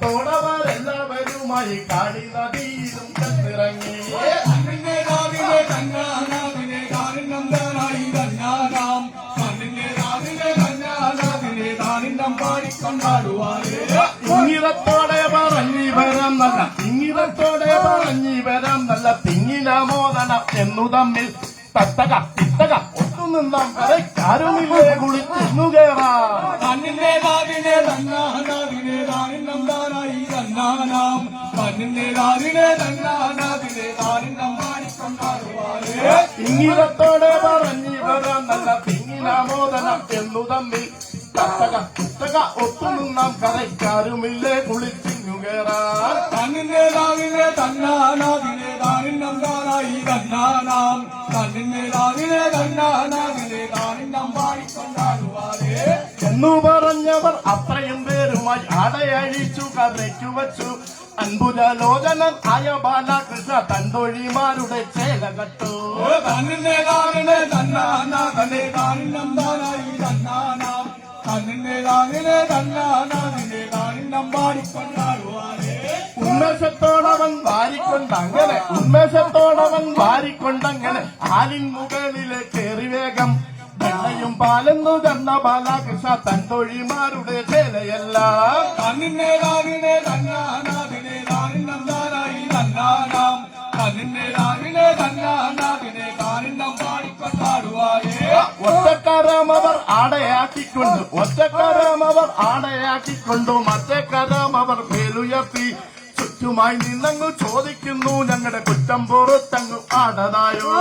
കുടുംബത്തോടവരെല്ലാവരുമായി കാടി നദിയിലും കണ്ടിറങ്ങി ഇങ്ങിതത്തോടെ പറഞ്ഞി വരാം നല്ല ഇങ്ങിതത്തോടെ പറഞ്ഞി വരാം നല്ല തിങ്ങിനാമോദനം എന്നു തമ്മിൽ തത്തക തിത്തക ഒത്തുനിന്നാം കരക്കാരുമില്ലേ കുളിച്ചെന്നു കേറാം കണ്ണിന്റെ കാവിനെ തന്നാനാവിനെ താനിന്നംതാനായി തന്നാനാം കണ്ണിന്റെ കാവിനെ തന്നാനാവിനെ താനിന്നം പാടിക്കൊണ്ടാടുവാനേ ഇങ്ങിതത്തോടെ പറഞ്ഞി വരാം നല്ല തിങ്ങിനാമോദനം എന്നു തമ്മിൽ തത്തക തിത്തക ഒത്തുനിന്നാം കരക്കാരുമില്ലേ കുളിച്ചിന്നു കേറാം കണ്ണിന്റെ കാവിനെ തന്നാനാവിനെ താനിന്നംതാനായി തന്നാനാം കണ്ണിന്റെ കാവിനെ തന്നാനാവിനെ താനിന്നം പാടിക്കൊണ്ടാടുവാനേ എന്നു പറഞ്ഞവർ അത്രയും പേരുമായി അടയഴിച്ചു കഥയ്ക്കു വച്ചു അൻപുജലോചനൻ ആയ ബാലകൃഷ്ണ തന്തൊഴിമാരുടെ ചേല കട്ടു കണ്ണിന്റെ കാവിനെ തന്നാനാവിനെ താനിന്നംതാനായി തന്നാനാം കണ്ണിന്റെ കാവിനെ തന്നാനാവിനെ താനിന്നം പാടിക്കൊണ്ടാടുവാനേ ഉന്മേഷത്തോടവൻ വാരിക്കൊണ്ടങ്ങനെ ആലിൻ മുകളിലെ കേറി വേഗം വെള്ളയും പാലെന്നു കണ്ട ബാലകൃഷ്ണ തന്തൊഴിമാരുടെ ചേലയെല്ലാം കണ്ണിന്റെ കാവിനെ തന്നാനാവിനെ താനിന്നംതാനായി തന്നാനാം കണ്ണിന്റെ കാവിനെ തന്നാനാവിനെ താനിന്നം പാടിക്കൊണ്ടാടുവാനേ ഒറ്റക്കരം അവർ ആടയാക്കിക്കൊണ്ടു മറ്റേ കരം അവർ മേലുയർത്തി ചുറ്റുമായി നിന്നങ്ങു ചോദിക്കുന്നു ഞങ്ങളുടെ കുറ്റം പുറത്തങ്ങു ആടതായോ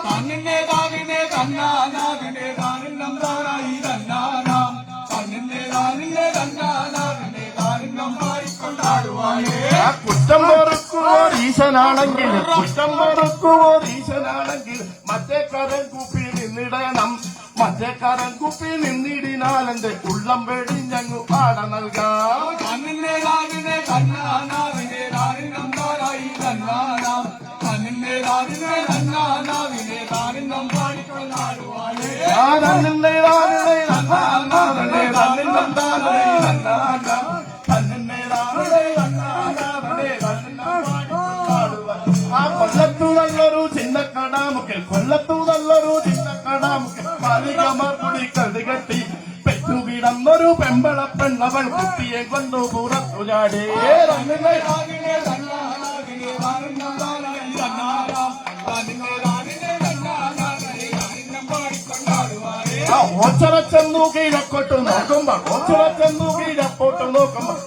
കണ്ണിന്റെ കാവിനെ തന്നാനാവിനെ താനിന്നംതാനായി തന്നാനാം കണ്ണിന്റെ കാവിനെ തന്നാനാവിനെ താനിന്നം പാടിക്കൊണ്ടാടുവാനേ കുറ്റം പൊറുക്കുവോർ ഈശനാണെങ്കിൽ മറ്റേ കരം കുപ്പി നിന്നിടണം മറ്റേ കരം കുപ്പി നിന്നിടിനാലെന്റെ ഉള്ളം വെടിഞ്ഞങ്ങു ആട നൽകാം കണ്ണിന്റെ കാവിനെ തന്നാനാവിനെ താനിന്നംതാനായി തന്നാനാം കണ്ണിന്റെ കാവിനെ തന്നാനാവിനെ താനിന്നം പാടിക്കൊണ്ടാടുവാനേ കൊല്ലത്തു നല്ലൊരു ചിന്നക്കടാമുക്കൽ പാലികമാർക്കുടി കഴുകട്ടി പെറ്റുകിടന്നൊരു പെമ്പള പെണ്ണവൾ കുട്ടിയെ കൊണ്ടു പുറത്തു ചാടേ കണ്ണിന്റെ കാവിനെ തന്നാനാവിനെ താനിന്നംതാനായി തന്നാനാം കണ്ണിന്റെ കാവിനെ തന്നാനാവിനെ താനിന്നം പാടിക്കൊണ്ടാടുവാനേ ഓച്ചറച്ചെന്നു കീഴക്കോട്ട് നോക്കുമ്പോ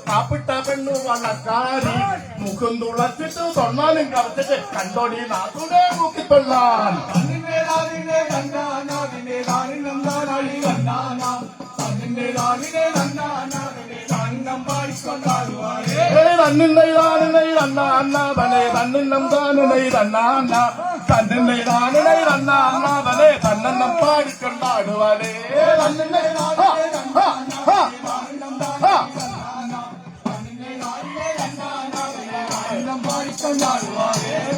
കാപ്പിട്ട പെണ്ണു വള്ളക്കാരി മുഖം തുളച്ചിട്ട് തൊണ്ണാനും കറച്ചിട്ട് കണ്ടോടി നാത്തുടെ മുക്കിത്തൊള്ളാൻ കണ്ണിന്റെ കാവിനെ തന്നാനാവിനെ താനിന്നംതാനായി തന്നാനാം കണ്ണിന്റെ കാവിനെ തന്നാനാവിനെ താനിന്നം പാടിക്കൊണ്ടാടുവാനേ തന്നിന്നൈ തന്നെന്നം പാടിക്കൊണ്ടാടുവാനേ പാടിക്കൊണ്ടാടുവാനേ